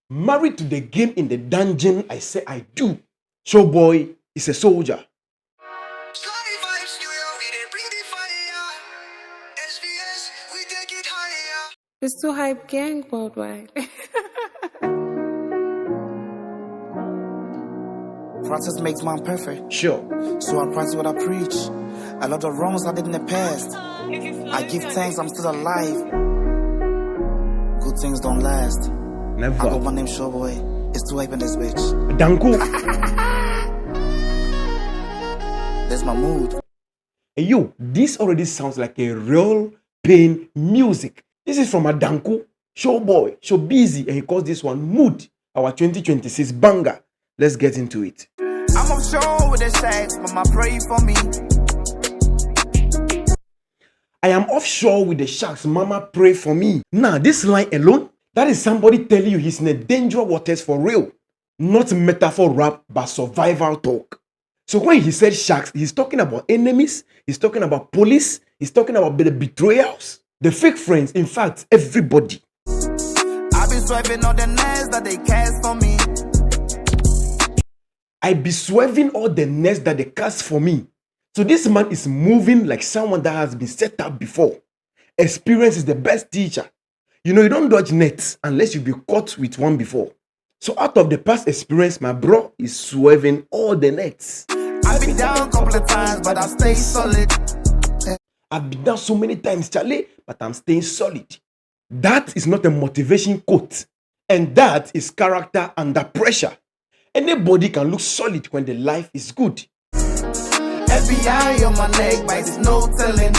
Married to the game in the dungeon, I say I do. Showboy is a soldier. It's too hype gang worldwide. Practice makes man perfect. Sure. So I practice what I preach. A lot of wrongs I did in the past. I give thanks I'm still alive. Good things don't last. Never. I got my name Showboy. It's too hype in this bitch. Danko. That's my mood. Hey yo, this already sounds like a real pain music. This is from a Danko, Showboy, Showbeezy, and he calls this one Mood, our 2026 banger. Let's get into it. I'm offshore with the shacks, mama pray for me. I am offshore with the sharks, mama pray for me. Now, this line alone, that is somebody telling you he's in the dangerous waters for real. Not metaphor rap, but survival talk. So when he said sharks, he's talking about enemies, he's talking about police, he's talking about the betrayals, the fake friends, in fact, everybody. I've been swiping all the nets that they cast for me. I be swerving all the nets that they cast for me. So this man is moving like someone that has been set up before. Experience is the best teacher. You know, you don't dodge nets unless you be caught with one before. So out of the past experience, my bro is swerving all the nets. I've been down a couple of times, but I stay solid. I've been down so many times, Charlie, but I'm staying solid. That is not a motivation quote. And that is character under pressure. Anybody can look solid when the life is good. FBI on my neck, but it's no telling.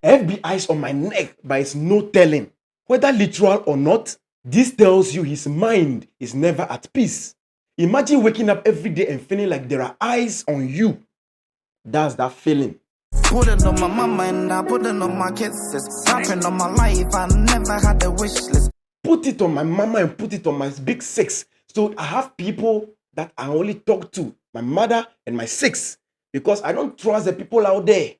FBI's on my neck, but it's no telling. Whether literal or not, this tells you his mind is never at peace. Imagine waking up every day and feeling like there are eyes on you. That's that feeling. Put it on my mama and I put it on my kids. Rapping on my life, I never had a wish list. Put it on my mama and put it on my big six. So I have people that I only talk to, my mother and my six, because I don't trust the people out there.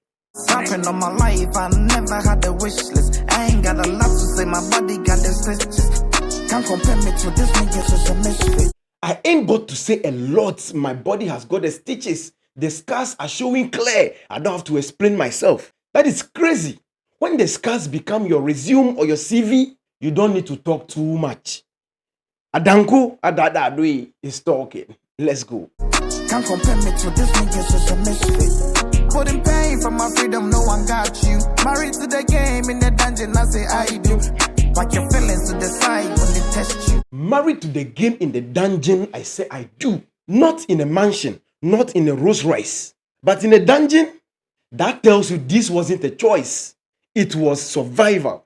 Rapping on my life, I never had a wish list. I ain't got a lot to say, my body got the stitches. Can't compare me to this nigga, such a misfit. I ain't got to say a lot. My body has got the stitches. The scars are showing clear. I don't have to explain myself. That is crazy. When the scars become your resume or your CV, you don't need to talk too much. Adanko Adadadwe is talking. Let's go. Can't compare me to this nigga, such a misfit. Putting pain for my freedom, no one got you. Married to the game in the dungeon, I say I do. Like your feelings to decide when they test you. Married to the game in the dungeon, I say I do. Not in a mansion, not in a Rolls Royce, but in a dungeon. That tells you this wasn't a choice. It was survival.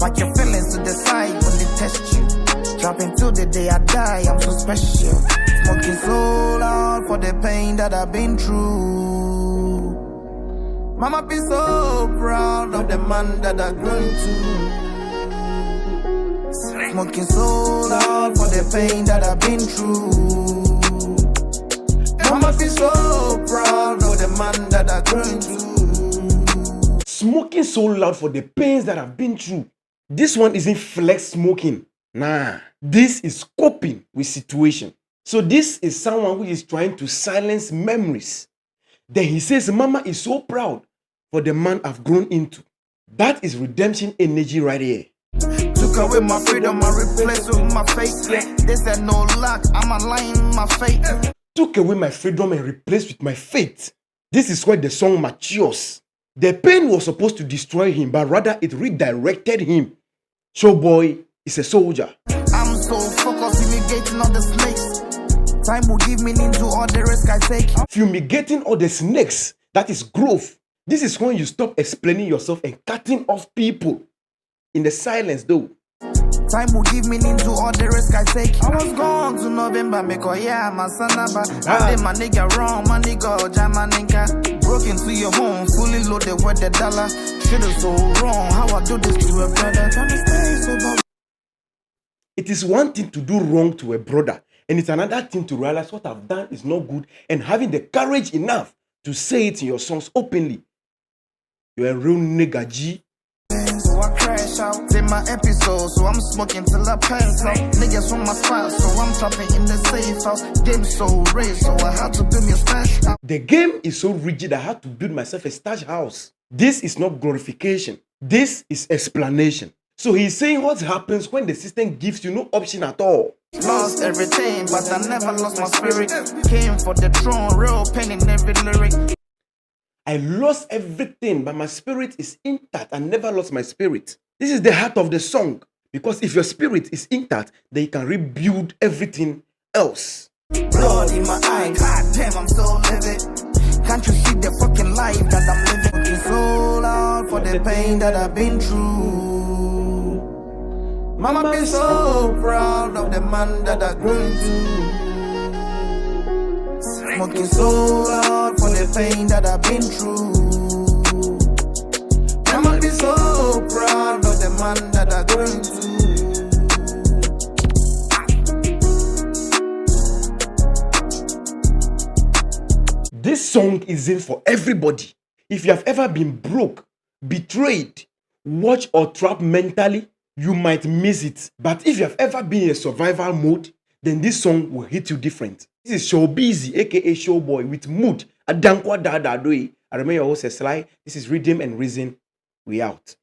Like your feelings to decide when they test you. Dropping till the day I die, I'm so special. Smoking so loud for the pain that I've been through. Mama be so proud of the man that I grew into. Smoking so loud for the pain that I've been through. Mama be so proud of the man that I grew into. Smoking so loud for the pains that I've been through. This one isn't flex smoking. Nah, this is coping with situation. So this is someone who is trying to silence memories. Then he says, Mama is so proud for the man I've grown into. That is redemption energy right here. Took away my freedom, I replaced with my faith. They said no luck, I'm aligning my fate. Took away my freedom and replaced with my faith. This is where the song matures. The pain was supposed to destroy him, but rather it redirected him. Showboy is a soldier. I'm so focused, fumigating all the snakes. Time will give meaning to all the risk I take. Fumigating all the snakes, that is growth. This is when you stop explaining yourself and cutting off people. In the silence though. Time will give meaning to all the risk I take. I was gone to November, because yeah, my son about. I did my nigga wrong, my nigga jama nigga. Broke into your home, fully loaded with the dollar. Should've so wrong, how I do this to a brother. Trying to stay sober. It is one thing to do wrong to a brother, and it's another thing to realize what I've done is not good and having the courage enough to say it in your songs openly. You're a real nigga G. So I crash out. in my episode, so I'm smoking till I pass out. Niggas on my spot, so I'm trapping in the safe house. Game so rich, so I had to build me a stash house. The game is so rigid, I had to build myself a stash house. This is not glorification. This is explanation. So he's saying what happens when the system gives you no option at all. Lost everything, but I never lost my spirit. Came for the throne, real pain in every lyric. I lost everything, but my spirit is intact. I never lost my spirit. This is the heart of the song. Because if your spirit is intact, then you can rebuild everything else. Blood in my eye, god damn, I'm so livid. Can't you see the fucking life that I'm living? It's so loud for the pain that I've been through. Mama be so proud of the man that I grew into. Smoking so loud for the pain that I've been through. Mama be so proud of the man that I grew into. This song isn't for everybody. If you have ever been broke, betrayed, watched or trapped mentally, you might miss it. But if you have ever been in a survival mode, then this song will hit you different. This is Showbeezy, aka Showboy, with mood. Adankwa da da doi. I remember your host Sly. This is Rhythm and Reason. We out.